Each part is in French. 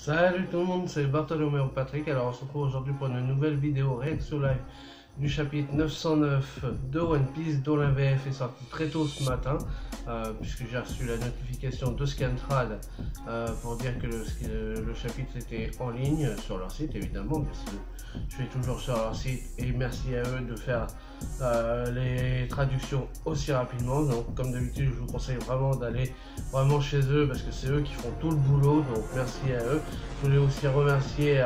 Salut tout le monde, c'est Bartholoméo Patrick. Alors on se retrouve aujourd'hui pour une nouvelle vidéo réaction live du chapitre 909 de One Piece, dont la VF est sortie très tôt ce matin, puisque j'ai reçu la notification de Scantrad pour dire que le chapitre était en ligne sur leur site, évidemment, parce que je suis toujours sur leur site et merci à eux de faire les traductions aussi rapidement. Donc comme d'habitude, je vous conseille vraiment d'aller chez eux parce que c'est eux qui font tout le boulot, donc merci à eux. Je voulais aussi remercier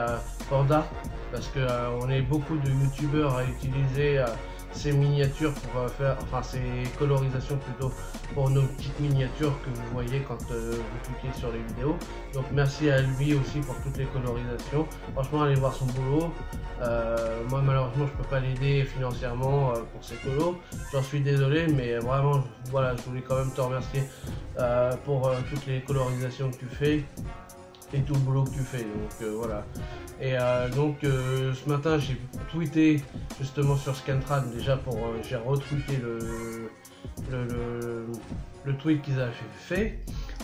Panda parce que on est beaucoup de youtubeurs à utiliser ces miniatures pour faire, enfin ces colorisations plutôt, pour nos petites miniatures que vous voyez quand vous cliquez sur les vidéos. Donc merci à lui aussi pour toutes les colorisations. Franchement, allez voir son boulot. Moi malheureusement je peux pas l'aider financièrement pour ses colos, j'en suis désolé, mais vraiment voilà, je voulais quand même te remercier pour toutes les colorisations que tu fais et tout le boulot que tu fais, donc voilà. Et donc ce matin j'ai tweeté justement sur Scantrad déjà pour j'ai retweeté le tweet qu'ils avaient fait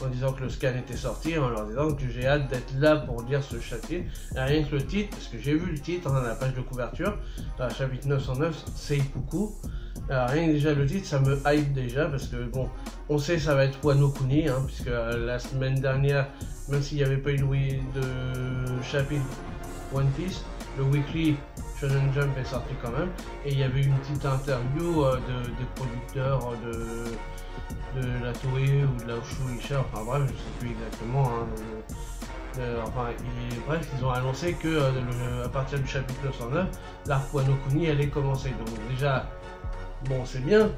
en disant que le scan était sorti, en leur disant que j'ai hâte d'être là pour lire ce chapitre. Et rien que le titre, parce que j'ai vu le titre dans la page de couverture, dans le chapitre 909, Seipuku. Alors rien que déjà le titre, ça me hype déjà, parce que bon, on sait ça va être Wano Kuni, hein, puisque la semaine dernière, même s'il n'y avait pas eu de chapitre One Piece, le weekly Shonen Jump est sorti quand même, et il y avait une petite interview des producteurs de la Toei ou de la Shueisha, enfin bref, je sais plus exactement, hein, bref, ils ont annoncé que à partir du chapitre 909, l'arc Wano Kuni allait commencer. Donc déjà, bon, c'est bien.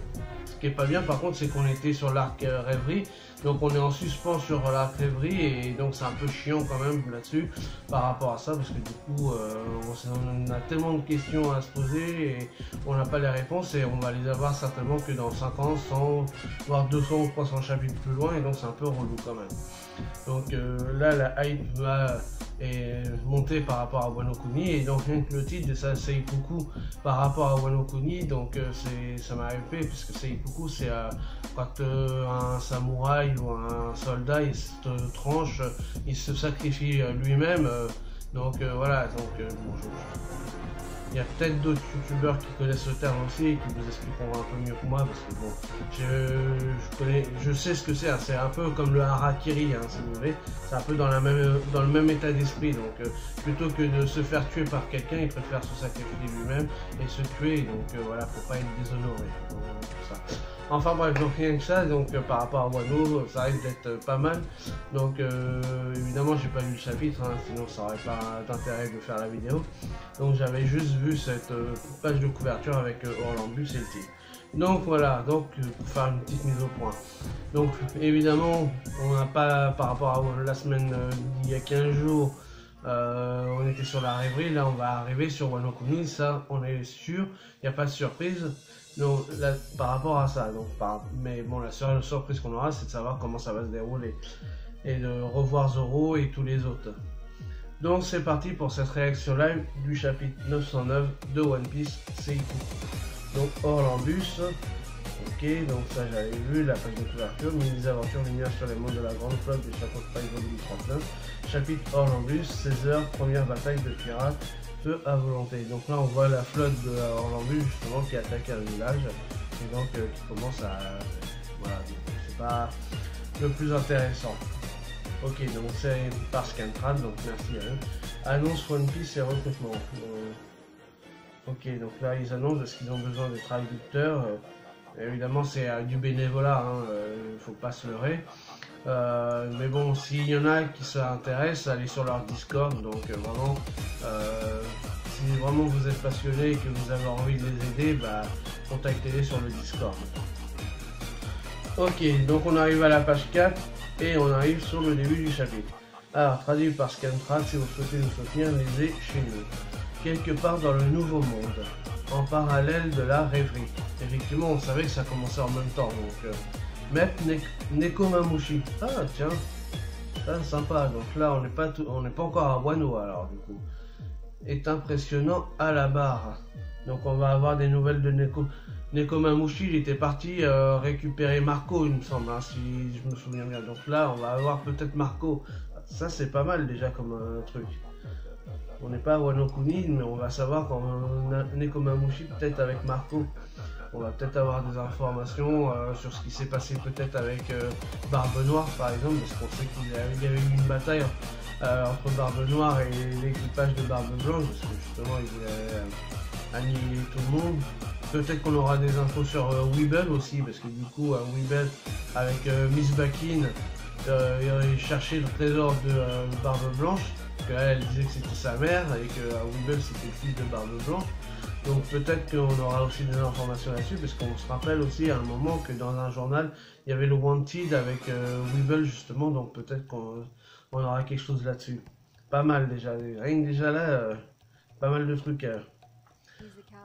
Ce qui est pas bien par contre, c'est qu'on était sur l'arc rêverie, donc on est en suspens sur l'arc rêverie, et donc c'est un peu chiant quand même là-dessus par rapport à ça, parce que du coup on a tellement de questions à se poser et on n'a pas les réponses, et on va les avoir certainement que dans 5 ans, 100 voire 200 ou 300 chapitres plus loin, et donc c'est un peu relou quand même. Donc là la hype est montée par rapport à Wano Kuni, et donc rien que le titre de ça, Seipuku, par rapport à Wano Kuni, donc ça m'a hypé, puisque Seipuku c'est quand un samouraï ou un soldat il se tranche, il se sacrifie lui-même, donc voilà, donc bon, il y a peut-être d'autres youtubeurs qui connaissent le terme aussi et qui vous expliqueront un peu mieux que moi, parce que bon, je sais ce que c'est, hein, c'est un peu comme le harakiri, hein, si vous voulez, c'est un peu dans le même état d'esprit, donc plutôt que de se faire tuer par quelqu'un, il préfère se sacrifier lui-même et se tuer, donc voilà, faut pas être déshonoré, donc, tout ça. Enfin bref, donc rien que ça, donc par rapport à Wano, ça risque d'être pas mal. Donc évidemment j'ai pas lu le chapitre, hein, sinon ça aurait pas d'intérêt de faire la vidéo. Donc j'avais juste vu cette page de couverture avec Orlambus et le titre. Donc voilà, donc pour faire une petite mise au point. Donc évidemment on n'a pas, par rapport à la semaine d'il y a 15 jours, on était sur la rêverie, là on va arriver sur Wano Kuni, ça on est sûr, il n'y a pas de surprise. Donc là, par rapport à ça, donc mais bon, la seule surprise qu'on aura, c'est de savoir comment ça va se dérouler et de revoir Zoro et tous les autres. Donc c'est parti pour cette réaction live du chapitre 909 de One Piece Seipuku. Donc Orlambus, ok, donc ça j'avais vu, la page de couverture, mini aventures lumière sur les mondes de la grande flotte des chapeaux de paille volume 39, chapitre Orlambus, 16h, première bataille de pirates, feu à volonté. Donc là on voit la flotte de Orlambus justement qui attaque un village, et donc qui commence à, voilà, c'est pas le plus intéressant. Ok, donc c'est par Scantrad, donc merci à eux. Annonce One Piece et recrutement. Ok, donc là ils annoncent parce qu'ils ont besoin de traducteurs. Évidemment c'est du bénévolat, hein, faut pas se leurrer. Mais bon, s'il y en a qui s'intéressent, allez sur leur Discord. Donc vraiment, si vraiment vous êtes passionné et que vous avez envie de les aider, bah, contactez-les sur le Discord. Ok, donc on arrive à la page 4 et on arrive sur le début du chapitre. Alors, traduit par Scantrad, si vous souhaitez nous soutenir, lisez chez nous. Quelque part dans le nouveau monde, en parallèle de la rêverie. Effectivement, on savait que ça commençait en même temps, donc Maître Nekomamushi. Ah tiens, ça sympa. Donc là, on n'est pas encore à Wano, alors du coup. Est impressionnant à la barre. Donc on va avoir des nouvelles de Nekomamushi. Il était parti récupérer Marco, il me semble, hein, si je me souviens bien. Donc là, on va avoir peut-être Marco. Ça c'est pas mal déjà comme truc. On n'est pas à Wano Kuni, mais on va savoir quand on a Nekomamushi, peut-être avec Marco. On va peut-être avoir des informations sur ce qui s'est passé peut-être avec Barbe Noire par exemple, parce qu'on sait qu'il y avait eu une bataille entre Barbe Noire et l'équipage de Barbe Blanche, parce que justement il a annihilé tout le monde. Peut-être qu'on aura des infos sur Weeble aussi, parce que du coup Weeble avec Miss Bakin, il cherchait le trésor de Barbe Blanche, parce qu'elle disait que c'était sa mère et que Weeble c'était le fils de Barbe Blanche. Donc peut-être qu'on aura aussi des informations là-dessus, parce qu'on se rappelle aussi à un moment que dans un journal, il y avait le Wanted avec Weeble justement, donc peut-être qu'on aura quelque chose là-dessus. Pas mal déjà, rien que déjà là, pas mal de trucs.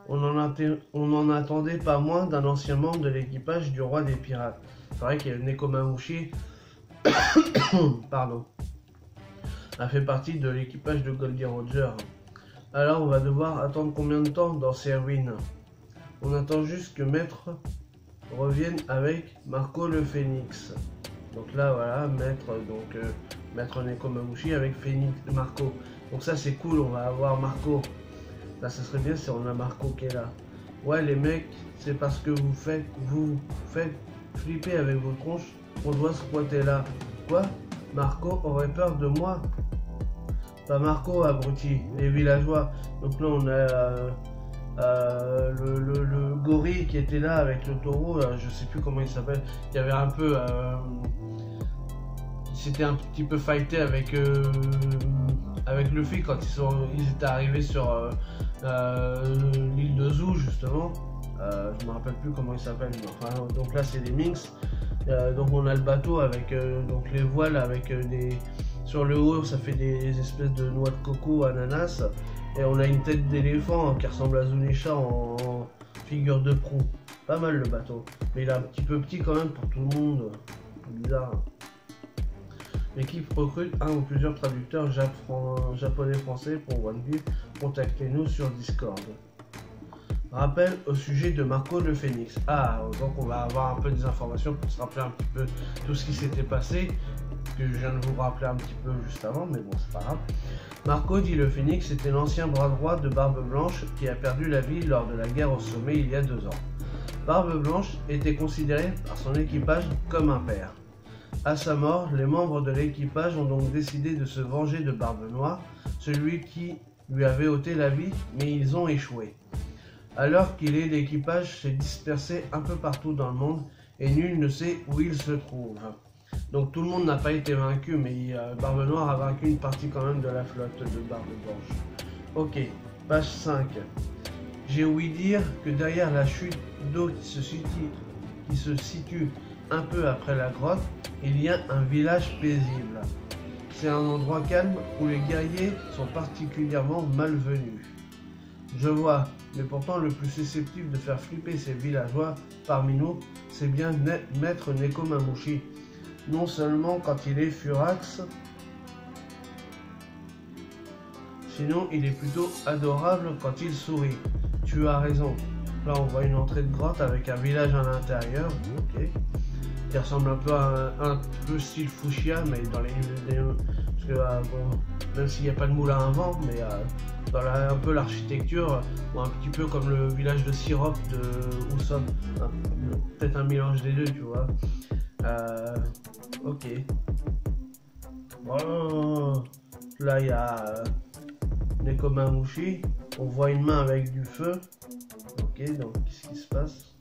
On en attendait pas moins d'un ancien membre de l'équipage du roi des pirates. C'est vrai que Nekomamushi pardon, a fait partie de l'équipage de Goldie Roger. Alors on va devoir attendre combien de temps dans ces ruines? On attend juste que Maître revienne avec Marco le Phénix. Donc là voilà, Maître Nekomamushi avec Phénix Marco. Donc ça c'est cool, on va avoir Marco. Là ça serait bien si on a Marco qui est là. Ouais les mecs, c'est parce que vous faites flipper avec vos tronches qu'on doit squatter là. Quoi? Marco aurait peur de moi? Pas Marco, abruti, les villageois. Donc là on a le gorille qui était là avec le taureau, je sais plus comment il s'appelle. Il y avait un peu, c'était un petit peu fighté avec Luffy quand ils étaient arrivés sur l'île de Zou justement. Je me rappelle plus comment il s'appelle. Enfin, donc là c'est les Minx. Donc on a le bateau avec donc les voiles avec des sur le haut, ça fait des espèces de noix de coco, ananas, et on a une tête d'éléphant qui ressemble à Zunisha en figure de proue. Pas mal le bateau, mais il est un petit peu petit quand même pour tout le monde. Bizarre. L'équipe recrute un ou plusieurs traducteurs japonais-français pour One Piece. Contactez-nous sur Discord. Rappel au sujet de Marco le Phénix. Ah, donc on va avoir un peu des informations pour se rappeler un petit peu tout ce qui s'était passé, que je viens de vous rappeler un petit peu juste avant, mais bon, c'est pas grave. Marco dit le Phénix était l'ancien bras droit de Barbe Blanche qui a perdu la vie lors de la guerre au sommet il y a 2 ans. Barbe Blanche était considéré par son équipage comme un père. À sa mort, les membres de l'équipage ont donc décidé de se venger de Barbe Noire, celui qui lui avait ôté la vie, mais ils ont échoué. Alors qu'il est, l'équipage s'est dispersé un peu partout dans le monde et nul ne sait où il se trouve. Donc tout le monde n'a pas été vaincu, mais Barbe Noire a vaincu une partie quand même de la flotte de Barbe Blanche. Ok, page 5. J'ai ouï dire que derrière la chute d'eau qui se situe un peu après la grotte, il y a un village paisible. C'est un endroit calme où les guerriers sont particulièrement malvenus. Je vois, mais pourtant le plus susceptible de faire flipper ces villageois parmi nous, c'est bien Maître Nekomamushi. Non seulement quand il est furax, sinon il est plutôt adorable quand il sourit. Tu as raison. Là on voit une entrée de grotte avec un village à l'intérieur, ok, qui ressemble un peu à un peu style fuchsia, mais dans les parce que bon, même s'il n'y a pas de moule à un vent, mais dans un peu l'architecture, un petit peu comme le village de Sirop de Usopp, peut-être un mélange des deux, tu vois. Ok. Oh, là il y a Nekomamushi, on voit une main avec du feu. Ok, donc qu'est-ce qui se passe?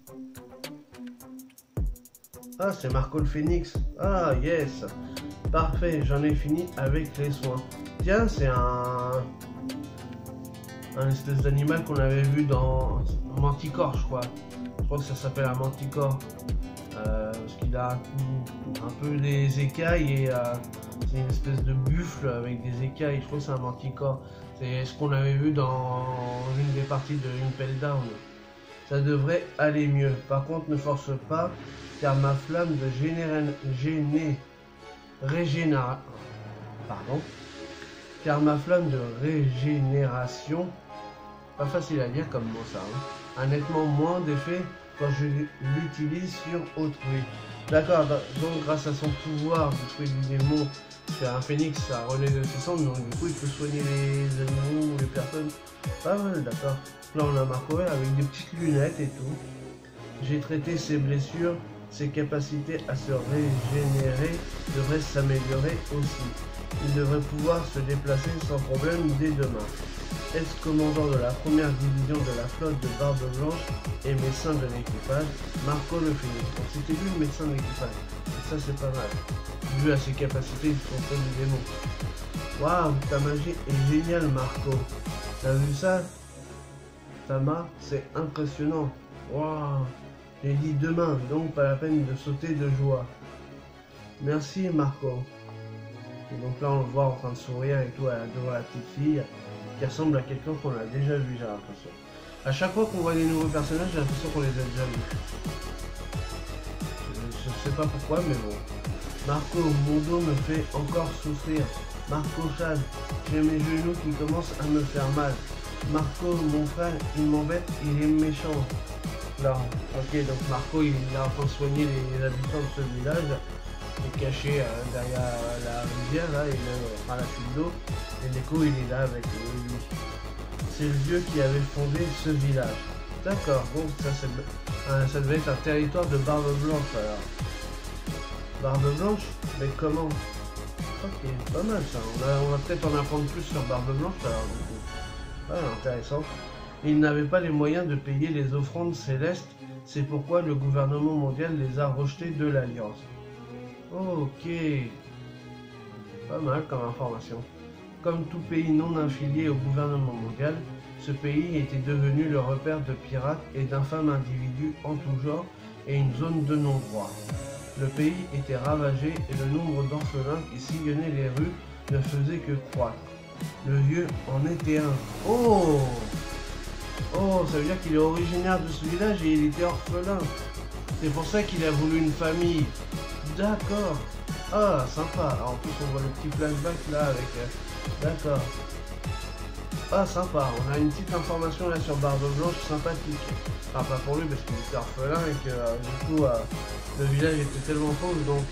Ah, c'est Marco le Phénix. Ah, yes. Parfait, j'en ai fini avec les soins. Tiens, c'est un espèce d'animal qu'on avait vu dans Manticore, je crois. Je crois que ça s'appelle un Manticore. Parce qu'il a un peu des écailles et c'est une espèce de buffle avec des écailles. Je crois que c'est un Manticore. C'est ce qu'on avait vu dans une des parties de Impel Down. Ça devrait aller mieux. Par contre, ne force pas, car ma flamme de régénération, pas facile à dire comme mot ça, a nettement moins d'effet quand je l'utilise sur autrui. D'accord, donc grâce à son pouvoir de tuer du démon, un phénix ça renaît de ses cendres, donc du coup il peut soigner les animaux ou les personnes. Pas mal, d'accord. Là on a Marco avec des petites lunettes et tout. J'ai traité ses blessures, ses capacités à se régénérer devraient s'améliorer aussi. Il devrait pouvoir se déplacer sans problème dès demain. Ex-commandant de la première division de la flotte de Barbe Blanche et médecin de l'équipage, Marco le Phénix. Donc c'était lui le médecin de l'équipage. Ça c'est pas mal. Vu à ses capacités de contrôle du démon. Waouh, ta magie est géniale Marco. T'as vu ça? Tama, c'est impressionnant. Waouh. J'ai dit demain, donc pas la peine de sauter de joie. Merci Marco. Et donc là on le voit en train de sourire et tout devant la petite fille qui ressemble à quelqu'un qu'on a déjà vu, j'ai l'impression. À chaque fois qu'on voit des nouveaux personnages, j'ai l'impression qu'on les a déjà vus. Je sais pas pourquoi, mais bon. Marco, mon dos me fait encore souffrir. Marco Chad, j'ai mes genoux qui commencent à me faire mal. Marco, mon frère, il m'embête, il est méchant. Là, ok, donc Marco, il est en train de soigner les habitants de ce village. Il est caché derrière la rivière, là, il est à la chute d'eau. Et Neko, il est là avec lui. C'est le vieux qui avait fondé ce village. D'accord, donc ça devait être un territoire de Barbe Blanche, alors. Barbe Blanche? Mais comment? Ok, pas mal ça. On va peut-être en apprendre plus sur Barbe Blanche, alors, du coup. Ah, intéressant. Ils n'avaient pas les moyens de payer les offrandes célestes, c'est pourquoi le gouvernement mondial les a rejetées de l'Alliance. Ok. Pas mal comme information. Comme tout pays non affilié au gouvernement mondial, ce pays était devenu le repère de pirates et d'infâmes individus en tout genre et une zone de non-droit. Le pays était ravagé et le nombre d'orphelins qui sillonnaient les rues ne faisait que croître. Le vieux en était un. Oh! Oh, ça veut dire qu'il est originaire de ce village et il était orphelin. C'est pour ça qu'il a voulu une famille. D'accord. Ah, sympa. Alors, en plus, on voit le petit flashback là avec... D'accord. Ah, sympa. On a une petite information là sur Barbe Blanche sympathique. Enfin, pas pour lui parce qu'il était orphelin et que du coup, le village était tellement pauvre. Donc,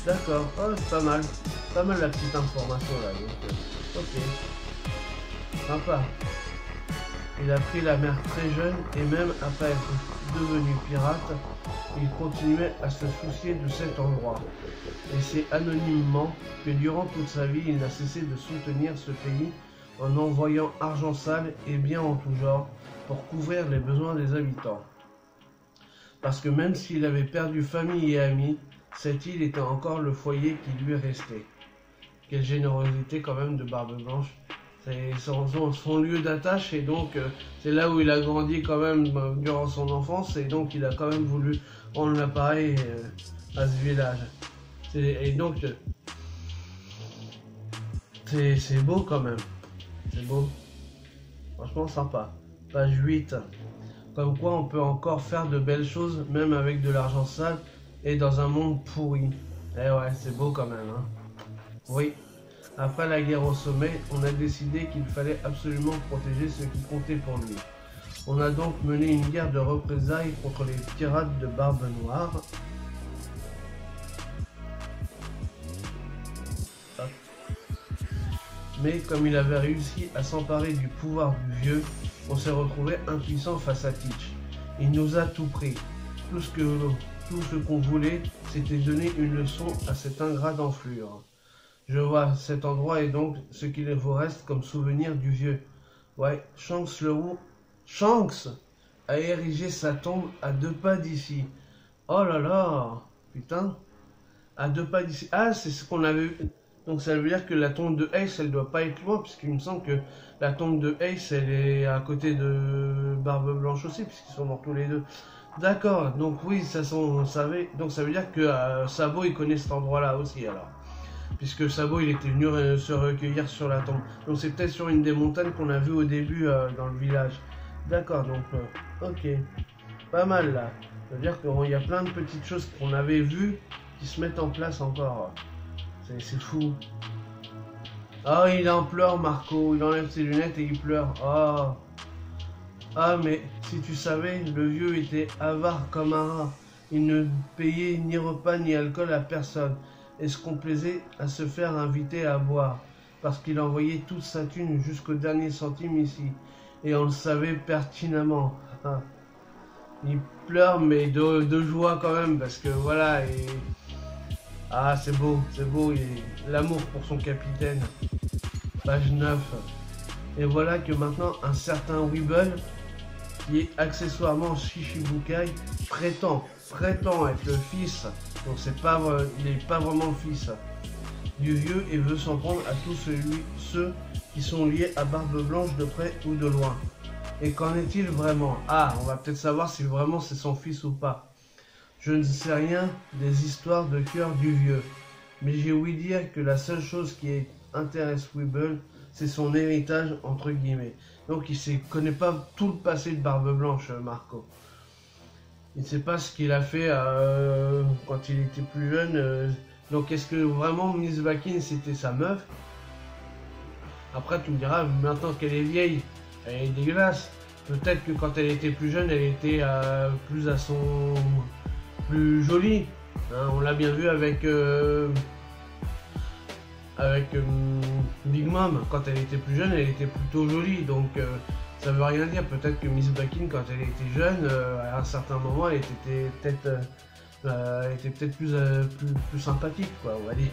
d'accord. Oh, c'est pas mal. Pas mal la petite information là. Donc, ok. Sympa. Il a pris la mer très jeune et même après être devenu pirate, il continuait à se soucier de cet endroit. Et c'est anonymement que durant toute sa vie, il n'a cessé de soutenir ce pays en envoyant argent sale et biens en tout genre pour couvrir les besoins des habitants. Parce que même s'il avait perdu famille et amis, cette île était encore le foyer qui lui restait. Quelle générosité quand même de Barbe Blanche. C'est son lieu d'attache et donc c'est là où il a grandi quand même durant son enfance et donc il a quand même voulu rendre l'appareil à ce village. Et donc c'est beau quand même. C'est beau. Franchement sympa. Page 8. Comme quoi on peut encore faire de belles choses même avec de l'argent sale et dans un monde pourri. Eh ouais, c'est beau quand même. Hein. Oui. Après la guerre au sommet, on a décidé qu'il fallait absolument protéger ce qui comptait pour lui. On a donc mené une guerre de représailles contre les pirates de Barbe Noire. Mais comme il avait réussi à s'emparer du pouvoir du vieux, on s'est retrouvé impuissant face à Teach. Il nous a tout pris. Tout ce qu'on voulait, c'était donner une leçon à cet ingrat d'enflure. Je vois, cet endroit est donc ce qu'il vous reste comme souvenir du vieux. Ouais, Shanks le Roux. Shanks a érigé sa tombe à 2 pas d'ici. Oh là là, putain. À 2 pas d'ici. Ah, c'est ce qu'on avait vu. Donc ça veut dire que la tombe de Ace, elle doit pas être loin, puisqu'il me semble que la tombe de Ace, elle est à côté de Barbe Blanche aussi, puisqu'ils sont morts tous les deux. D'accord, donc oui, ça on savait. Donc ça veut dire que Sabo, il connaît cet endroit-là aussi, alors. Puisque Sabo il était venu se recueillir sur la tombe. Donc c'est peut-être sur une des montagnes qu'on a vu au début dans le village. D'accord, donc ok. Pas mal là. Ça veut dire qu'il y a plein de petites choses qu'on avait vues qui se mettent en place encore. C'est fou. Oh, il en pleure Marco. Il enlève ses lunettes et il pleure. Oh. Ah, mais si tu savais, le vieux était avare comme un rat. Il ne payait ni repas ni alcool à personne, et se complaisait à se faire inviter à boire, parce qu'il envoyait toute sa thune jusqu'au dernier centime ici, et on le savait pertinemment. Ah. Il pleure, mais de joie quand même, parce que voilà, et... Ah, c'est beau, l'amour pour son capitaine. Page 9. Et voilà que maintenant, un certain Weeble, qui est accessoirement Shichibukai, prétend être le fils, donc il n'est pas vraiment le fils du vieux, et veut s'en prendre à tous ceux qui sont liés à Barbe Blanche de près ou de loin. Et qu'en est-il vraiment? Ah, on va peut-être savoir si vraiment c'est son fils ou pas. Je ne sais rien des histoires de cœur du vieux, mais j'ai ouï dire que la seule chose qui intéresse Weeble, c'est son héritage entre guillemets. Donc il ne connaît pas tout le passé de Barbe Blanche, Marco. Il ne sait pas ce qu'il a fait quand il était plus jeune. Donc est-ce que vraiment Miss Bakin c'était sa meuf? Après tu me diras, maintenant qu'elle est vieille, elle est dégueulasse. Peut-être que quand elle était plus jeune, elle était plus jolie. Hein, on l'a bien vu avec Big Mom. Quand elle était plus jeune, elle était plutôt jolie. Donc ça veut rien dire. Peut-être que Miss Bakin, quand elle était jeune, à un certain moment, elle était peut-être plus sympathique, quoi, on va dire.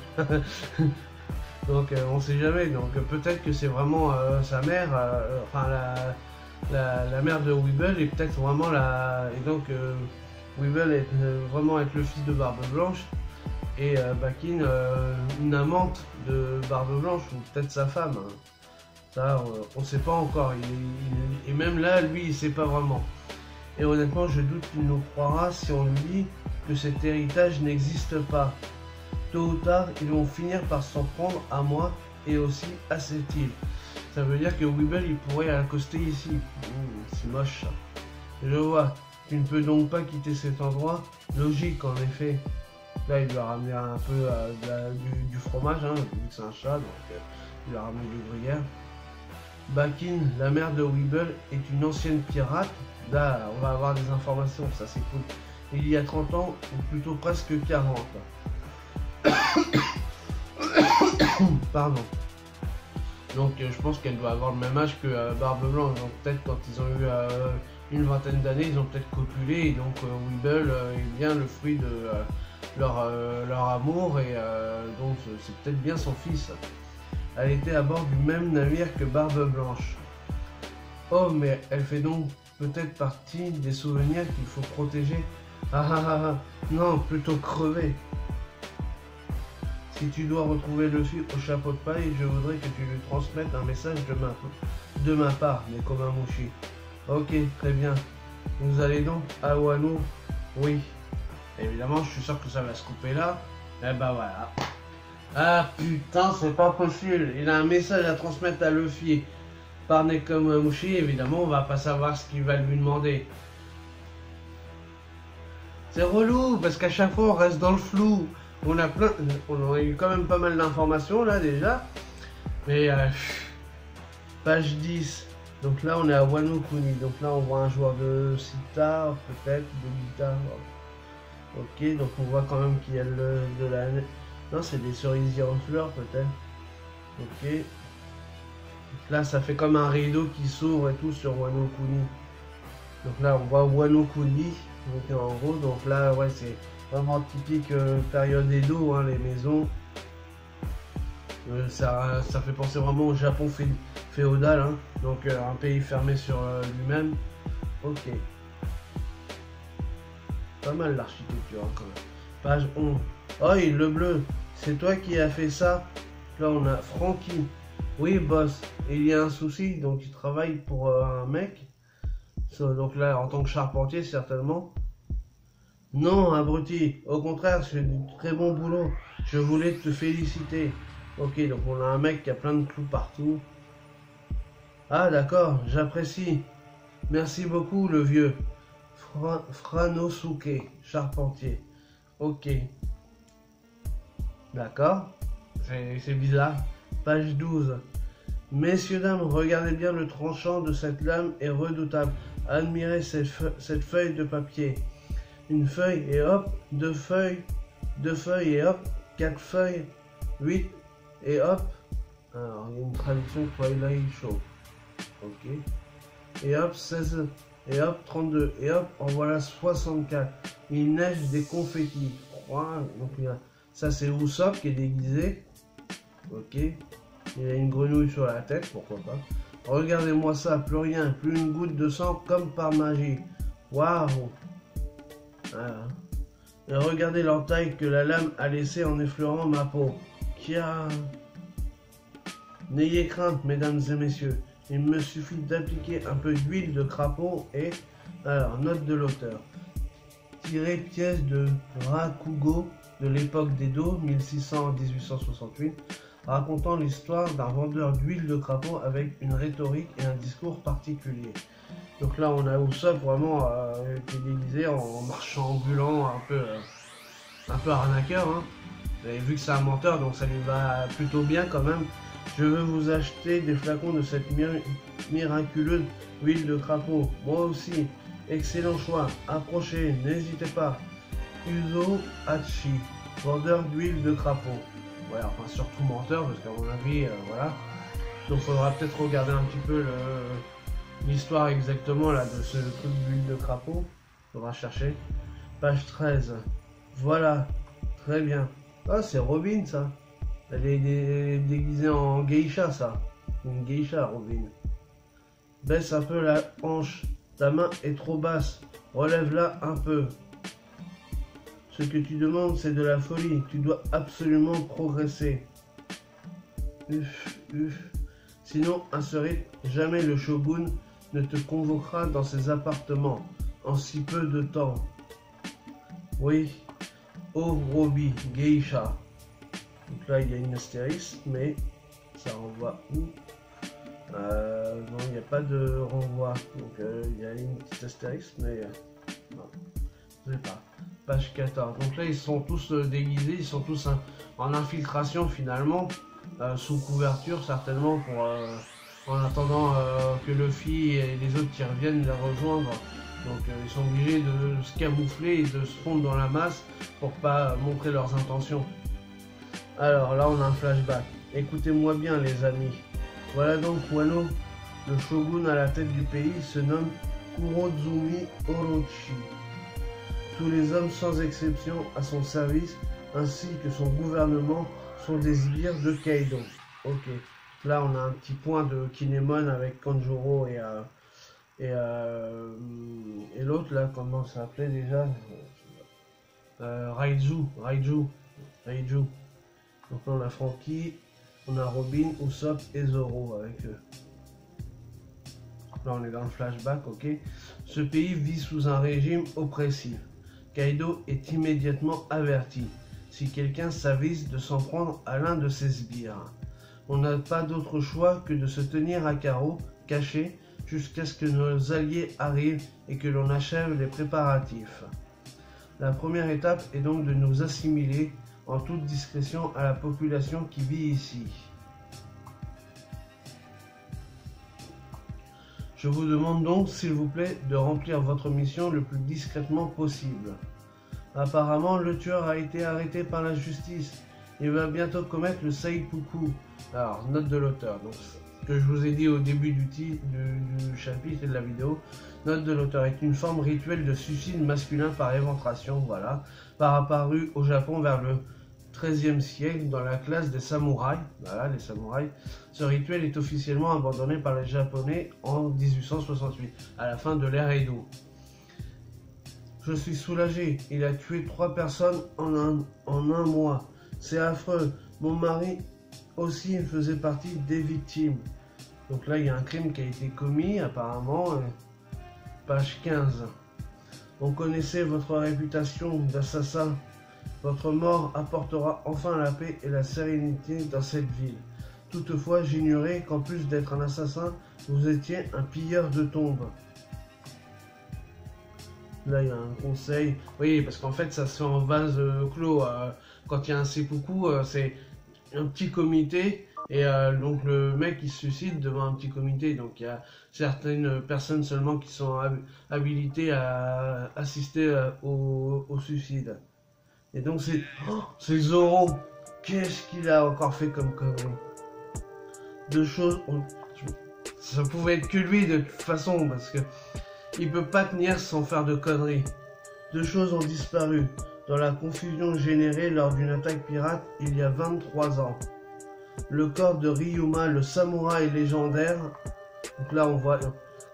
Donc on sait jamais. Donc peut-être que c'est vraiment sa mère, enfin la mère de Weeble, et peut-être vraiment et donc Weeble est vraiment être le fils de Barbe Blanche, et Bakin une amante de Barbe Blanche, ou peut-être sa femme. Hein. Ça, on sait pas encore. Et même là, lui, il sait pas vraiment. Et honnêtement, je doute qu'il nous croira si on lui dit que cet héritage n'existe pas. Tôt ou tard, ils vont finir par s'en prendre à moi et aussi à cette île. Ça veut dire que Weeble, il pourrait accoster ici. C'est moche ça. Je vois. Tu ne peux donc pas quitter cet endroit. Logique en effet. Là, il lui a ramené un peu du fromage, hein, vu que c'est un chat, donc il lui a ramené du gruyère. Bakin, la mère de Weeble, est une ancienne pirate. Là, on va avoir des informations, ça c'est cool. Il y a 30 ans, ou plutôt presque 40. Pardon. Donc je pense qu'elle doit avoir le même âge que Barbe Blanche. Donc peut-être quand ils ont eu une vingtaine d'années, ils ont peut-être copulé. Et donc Weeble est bien le fruit de leur amour. Et donc c'est peut-être bien son fils. Elle était à bord du même navire que Barbe Blanche. Oh, mais elle fait donc peut-être partie des souvenirs qu'il faut protéger. Ah ah ah ah, non, plutôt crever. Si tu dois retrouver le fil au chapeau de paille, je voudrais que tu lui transmettes un message de ma part, mais comme un mouchi. Ok, très bien. Vous allez donc à Wano? Oui. Évidemment, je suis sûr que ça va se couper là. Et ben voilà. Ah putain, c'est pas possible. Il a un message à transmettre à Luffy. Par Nekomamushi, évidemment, on va pas savoir ce qu'il va lui demander. C'est relou, parce qu'à chaque fois, on reste dans le flou. On a eu quand même pas mal d'informations là déjà. Mais page 10. Donc là, on est à Wano Kuni. Donc là, on voit un joueur de sitar, peut-être, de guitare. Ok, donc on voit quand même qu'il y a de la... Non, c'est des cerisiers en fleurs, peut-être. Ok. Donc là, ça fait comme un rideau qui s'ouvre et tout sur Wano Kuni. Donc là, on voit Wano Kuni. Donc en gros, donc là, ouais, c'est vraiment typique période Edo, hein, les maisons. Ça fait penser vraiment au Japon féodal, hein. Donc un pays fermé sur lui-même. Ok. Pas mal l'architecture, hein, quand même. Page 11. Oh, le bleu, c'est toi qui as fait ça? Là, on a Frankie. Oui, boss, il y a un souci, donc il travaille pour un mec. Donc là, en tant que charpentier, certainement. Non, abruti, au contraire, c'est du très bon boulot. Je voulais te féliciter. Ok, donc on a un mec qui a plein de clous partout. Ah, d'accord, j'apprécie. Merci beaucoup, le vieux. Franosuke, charpentier. Ok. D'accord. C'est bizarre. Page 12. Messieurs, dames, regardez bien, le tranchant de cette lame est redoutable. Admirez cette feuille de papier. Une feuille et hop, deux feuilles et hop, 4 feuilles, 8 et hop. Alors, il y a une traduction Twilight Show. Ok. Et hop, 16 et hop, 32 et hop, en voilà 64. Il neige des confettis. Donc, ça, c'est Usopp qui est déguisé. Ok. Il a une grenouille sur la tête, pourquoi pas. Regardez-moi ça, plus rien, plus une goutte de sang comme par magie. Waouh! Voilà. Et regardez l'entaille que la lame a laissée en effleurant ma peau. Kia! N'ayez crainte, mesdames et messieurs. Il me suffit d'appliquer un peu d'huile de crapaud et... Alors, note de l'auteur. Tiré pièce de Rakugo de l'époque d'Edo, 1600-1868, racontant l'histoire d'un vendeur d'huile de crapaud avec une rhétorique et un discours particulier. Donc là, on a Usopp vraiment qui est déguisé en marchand ambulant, un peu arnaqueur. Hein. Et vu que c'est un menteur, donc ça lui va plutôt bien quand même. Je veux vous acheter des flacons de cette miraculeuse huile de crapaud. Moi aussi. Excellent choix. Approchez, n'hésitez pas. Uzo Hachi, vendeur d'huile de crapaud. Ouais, enfin surtout menteur, parce qu'à mon avis, voilà. Donc faudra peut-être regarder un petit peu l'histoire exactement là de ce truc d'huile de crapaud. Faudra chercher. Page 13. Voilà, très bien. Ah, c'est Robin ça. Elle est déguisée en geisha ça. Une geisha, Robin. Baisse un peu la hanche. Ta main est trop basse. Relève-la un peu. Ce que tu demandes, c'est de la folie. Tu dois absolument progresser. Uf, uf. Sinon, à ce rythme, jamais le shogun ne te convoquera dans ses appartements en si peu de temps. Oui. Oh, Roby, geisha. Donc là, il y a une astérisque, mais ça renvoie où? Non, il n'y a pas de renvoi. Donc il y a une petite astérisque, mais non, je sais pas. Page 14. Donc là, ils sont tous déguisés, ils sont tous en infiltration finalement, sous couverture certainement, en attendant que Luffy et les autres qui reviennent les rejoindre. Donc ils sont obligés de se camoufler et de se fondre dans la masse pour pas montrer leurs intentions. Alors là, on a un flashback. Écoutez-moi bien, les amis. Voilà donc Wano, le shogun à la tête du pays, se nomme Kurozumi Orochi. Tous les hommes sans exception à son service, ainsi que son gouvernement, sont des sbires de Kaido. Ok, là on a un petit point de Kinemon avec Kanjuro et l'autre là, comment ça s'appelait déjà? Raiju. Donc là on a Franky. On a Robin, Usopp et Zoro avec eux. Là on est dans le flashback, ok. Ce pays vit sous un régime oppressif. Kaido est immédiatement averti si quelqu'un s'avise de s'en prendre à l'un de ses sbires. On n'a pas d'autre choix que de se tenir à carreau, caché, jusqu'à ce que nos alliés arrivent et que l'on achève les préparatifs. La première étape est donc de nous assimiler en toute discrétion à la population qui vit ici. Je vous demande donc, s'il vous plaît, de remplir votre mission le plus discrètement possible. Apparemment, le tueur a été arrêté par la justice. Il va bientôt commettre le seppuku. Alors, note de l'auteur. Donc, ce que je vous ai dit au début du chapitre et de la vidéo. Note de l'auteur est une forme rituelle de suicide masculin par éventration, voilà, par apparu au Japon vers le XIIIe siècle dans la classe des samouraïs. Voilà, les samouraïs. Ce rituel est officiellement abandonné par les Japonais en 1868, à la fin de l'ère Edo. Je suis soulagé. Il a tué 3 personnes en un mois. C'est affreux. Mon mari aussi faisait partie des victimes. Donc là, il y a un crime qui a été commis, apparemment. Page 15. On connaissait votre réputation d'assassin. Votre mort apportera enfin la paix et la sérénité dans cette ville. Toutefois, j'ignorais qu'en plus d'être un assassin, vous étiez un pilleur de tombes. Là, il y a un conseil. Oui, parce qu'en fait, ça se fait en vase clos. Quand il y a un seppuku, c'est un petit comité Et donc le mec il se suicide devant un petit comité, donc il y a certaines personnes seulement qui sont habilitées à assister au suicide. Et donc c'est Zoro. Qu'est-ce qu'il a encore fait comme connerie? Deux choses, ça pouvait être que lui de toute façon, parce que il peut pas tenir sans faire de conneries. Deux choses ont disparu dans la confusion générée lors d'une attaque pirate il y a 23 ans. Le corps de Ryuma, le samouraï légendaire. Donc là, on voit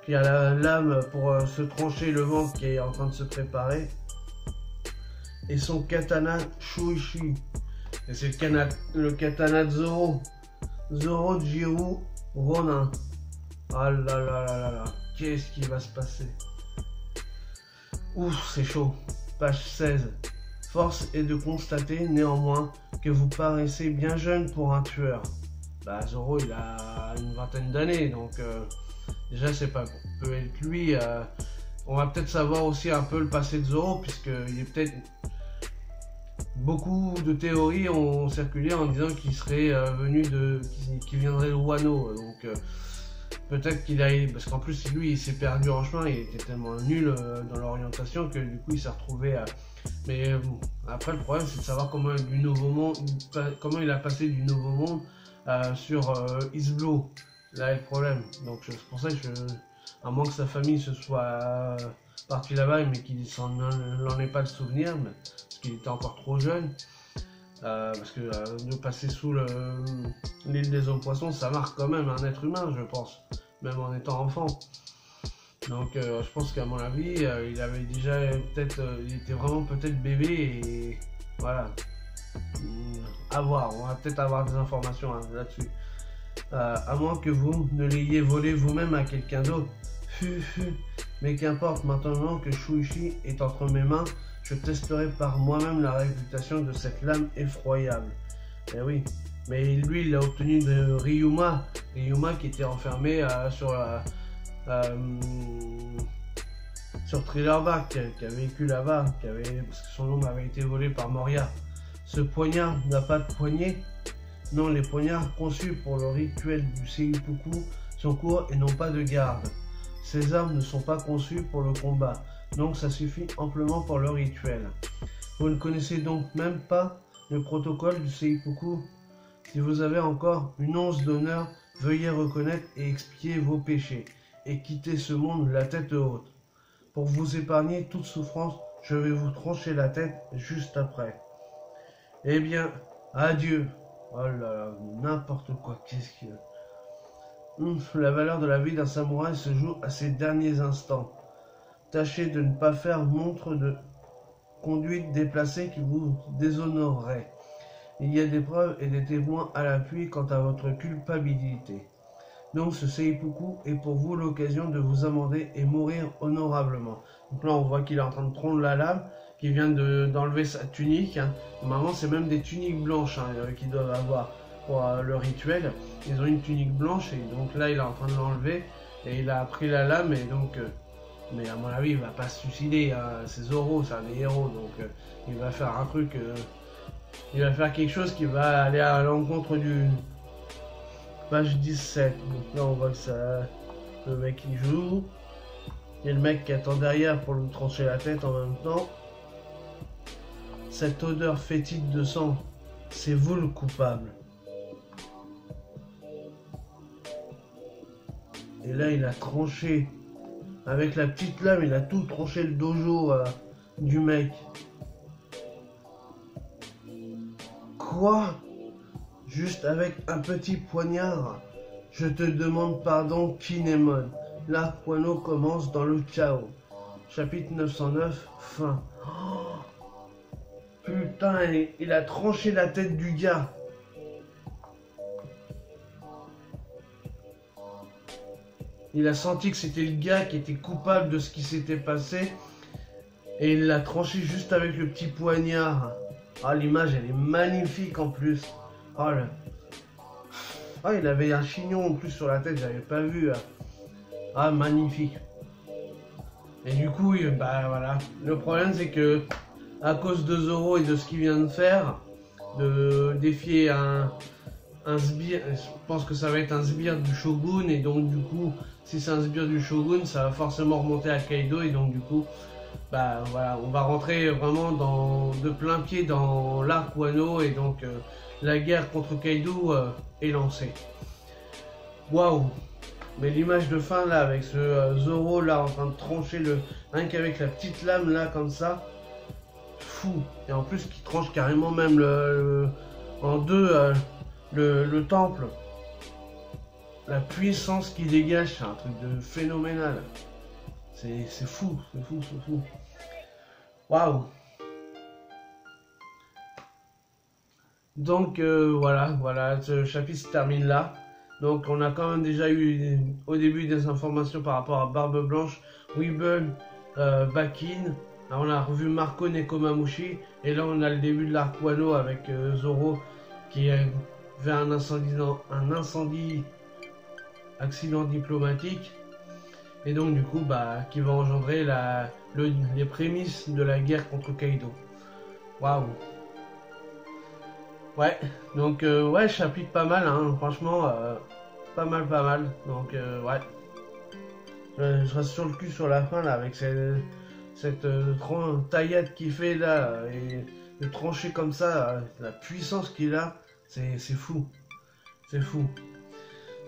qu'il y a la lame pour se trancher le ventre qui est en train de se préparer. Et son katana Shuichi. Et c'est le katana de Zoro. Zoro Jiru Ronin. Ah là là là là là. Qu'est-ce qui va se passer? Ouf, c'est chaud. Page 16. Force est de constater néanmoins que vous paraissez bien jeune pour un tueur. Bah Zoro il a une vingtaine d'années, donc déjà c'est pas peut être lui. On va peut-être savoir aussi un peu le passé de Zoro, puisqu'il est peut-être... Beaucoup de théories ont circulé en disant qu'il serait qu'il viendrait de Wano, donc peut-être qu'il a... Parce qu'en plus lui il s'est perdu en chemin, il était tellement nul dans l'orientation que du coup il s'est retrouvé à... Mais après le problème c'est de savoir comment il a passé du Nouveau Monde sur East Blue. Là est le problème. Donc c'est pour ça que à moins que sa famille se soit partie là-bas mais qu'il n'en ait pas de souvenir, parce qu'il était encore trop jeune. Parce que de passer sous l'île des hommes poissons, ça marque quand même un être humain, je pense, même en étant enfant. Donc je pense qu'à mon avis, il avait déjà peut-être, il était vraiment peut-être bébé et voilà. À voir, on va peut-être avoir des informations là-dessus. À moins que vous ne l'ayez volé vous-même à quelqu'un d'autre. Mais qu'importe, maintenant que Shuichi est entre mes mains, je testerai par moi-même la réputation de cette lame effroyable. Eh oui, mais lui, il l'a obtenu de Ryuma. Ryuma qui était enfermé sur Thriller Bark, qui a vécu là-bas, parce que son nom avait été volé par Moria. Ce poignard n'a pas de poignée. Non, les poignards conçus pour le rituel du Seipuku sont courts et n'ont pas de garde. Ces armes ne sont pas conçues pour le combat, donc ça suffit amplement pour le rituel. Vous ne connaissez donc même pas le protocole du Seipuku. Si vous avez encore une once d'honneur, veuillez reconnaître et expier vos péchés, et quitter ce monde la tête haute. Pour vous épargner toute souffrance, je vais vous trancher la tête juste après. Eh bien, adieu. Oh là là, n'importe quoi, qu'est-ce qu'il y a? La valeur de la vie d'un samouraï se joue à ses derniers instants. Tâchez de ne pas faire montre de conduite déplacée qui vous déshonorerait. Il y a des preuves et des témoins à l'appui quant à votre culpabilité. Donc ce Seipuku est pour vous l'occasion de vous amender et mourir honorablement. Donc là on voit qu'il est en train de prendre la lame, qu'il vient d'enlever sa tunique. Normalement c'est même des tuniques blanches qu'ils doivent avoir pour le rituel. Ils ont une tunique blanche et donc là il est en train de l'enlever et il a pris la lame et donc... mais à mon avis il va pas se suicider, c'est Zoro, c'est un des héros, donc il va faire un truc... il va faire quelque chose qui va aller à l'encontre du... Page 17, donc là on voit que ça, le mec il joue, il y a le mec qui attend derrière pour lui trancher la tête en même temps. Cette odeur fétide de sang, c'est vous le coupable. Et là il a tranché, avec la petite lame il a tout tranché le dojo du mec. Quoi ? Juste avec un petit poignard. Je te demande pardon, Kinemon. L'arc Wano commence dans le chaos. Chapitre 909, fin. Oh, putain, il a tranché la tête du gars. Il a senti que c'était le gars qui était coupable de ce qui s'était passé. Et il l'a tranché juste avec le petit poignard. Ah, l'image, elle est magnifique en plus. Oh là. Ah, il avait un chignon en plus sur la tête, j'avais pas vu. Ah, magnifique. Et du coup, bah voilà. Le problème, c'est que à cause de Zoro et de ce qu'il vient de faire, de défier un sbire, je pense que ça va être un sbire du Shogun, et donc du coup, si c'est un sbire du Shogun, ça va forcément remonter à Kaido, et donc du coup, bah voilà, on va rentrer vraiment de plein pied dans l'arc Wano, et donc la guerre contre Kaido est lancée. Waouh! Mais l'image de fin là, avec ce Zoro là en train de trancher rien qu'avec la petite lame là comme ça, fou. Et en plus qui tranche carrément même en deux le temple. La puissance qu'il dégage, c'est un truc de phénoménal. C'est fou, c'est fou, c'est fou. Waouh! Donc voilà, ce chapitre se termine là. Donc on a quand même déjà eu au début des informations par rapport à Barbe Blanche, Weeble, Bakin. On a revu Marco Nekomamushi. Et là on a le début de l'arc Wano avec Zoro qui fait un incendie accident diplomatique. Et donc du coup qui va engendrer les prémices de la guerre contre Kaido. Waouh! Ouais, donc ouais, chapitre pas mal, hein, franchement, pas mal. Donc ouais, je reste sur le cul sur la fin là, avec cette taillade qu'il fait là, et de trancher comme ça, la puissance qu'il a, c'est fou, c'est fou.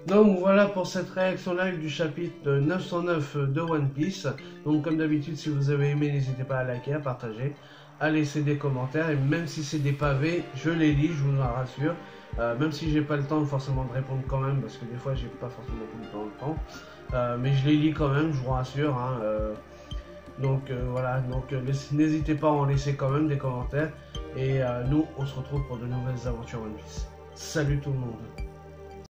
Donc voilà pour cette réaction live du chapitre 909 de One Piece. Donc comme d'habitude, si vous avez aimé, n'hésitez pas à liker, à partager, à laisser des commentaires, et même si c'est des pavés, je les lis, je vous en rassure. Même si j'ai pas le temps forcément de répondre quand même, parce que des fois j'ai pas forcément tout le temps, mais je les lis quand même, je vous rassure, hein, donc voilà, donc n'hésitez pas à en laisser quand même des commentaires, et nous on se retrouve pour de nouvelles aventures One Piece. Salut tout le monde.